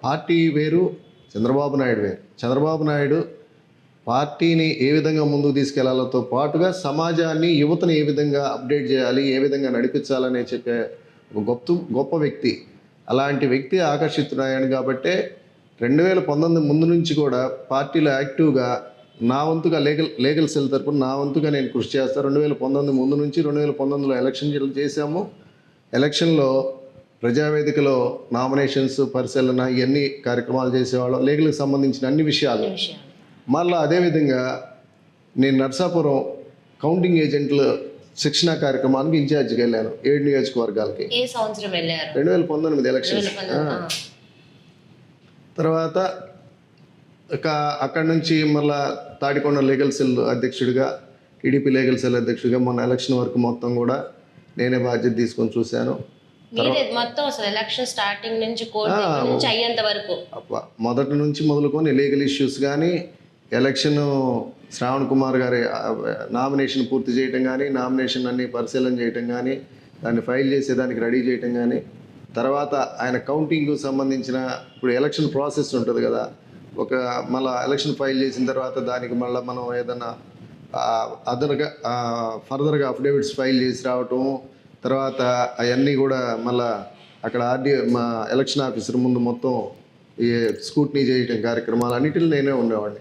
Party వేరు, చంద్రబాబు నాయుడు వేరు. చంద్రబాబు నాయుడు పార్టీని ఏ విధంగా ముందుకు తీసుకెళ్లాలతో పాటుగా సమాజాన్ని, యువతని ఏ విధంగా అప్డేట్ చేయాలి, ఏ విధంగా నడిపించాలని చెప్పే ఒక గొప్ప వ్యక్తి. అలాంటి వ్యక్తి ఆకర్షితుడయ్యాను కాబట్టే 2019 ముందు నుంచి కూడా పార్టీలో యాక్టివ్గా నా వంతుగా లీగల్ సెల్ తరపున నా వంతుగా నేను కృషి చేస్తాను. 2019 ముందు నుంచి 2019లో ఎలక్షన్ చేశాము. ఎలక్షన్లో ప్రజావేదికలో నామినేషన్స్, పరిశీలన ఇవన్నీ కార్యక్రమాలు చేసేవాళ్ళం, లీగల్కి సంబంధించిన అన్ని విషయాలు. మళ్ళీ అదేవిధంగా నేను నర్సాపురం కౌంటింగ్ ఏజెంట్లు శిక్షణ కార్యక్రమానికి ఇన్ఛార్జిగా వెళ్ళాను 7 నియోజకవర్గాలకి. 2019 ఎలక్షన్స్. తర్వాత అక్కడి నుంచి మళ్ళా తాడికొండ లీగల్ సెల్ అధ్యక్షుడిగా, టీడీపీ లీగల్ సెల్ అధ్యక్షుడిగా మొన్న ఎలక్షన్ వరకు మొత్తం కూడా నేనే బాధ్యత తీసుకొని చూశాను. మొదటి నుంచి మొదలుకొని లీగల్ ఇష్యూస్ కానీ, ఎలక్షన్ శ్రావణ్ కుమార్ గారి నామినేషన్ పూర్తి చేయటం కానీ, నామినేషన్ అన్ని పరిశీలన చేయటం కానీ, దాన్ని ఫైల్ చేసేదానికి రెడీ చేయటం కానీ, తర్వాత ఆయన కౌంటింగ్కు సంబంధించిన ఇప్పుడు ఎలక్షన్ ప్రాసెస్ ఉంటుంది కదా, మళ్ళీ ఎలక్షన్ ఫైల్ చేసిన తర్వాత దానికి మళ్ళీ మనం ఏదైనా ఫర్దర్గా అఫిడేవిట్స్ ఫైల్ చేసి రావటం, తర్వాత అవన్నీ కూడా మళ్ళీ అక్కడ మా ఎలక్షన్ ఆఫీసర్ ముందు మొత్తం ఈ స్కూట్నీ చేయటం కార్యక్రమాలు అన్నిటిలో నేనే ఉండేవాడిని.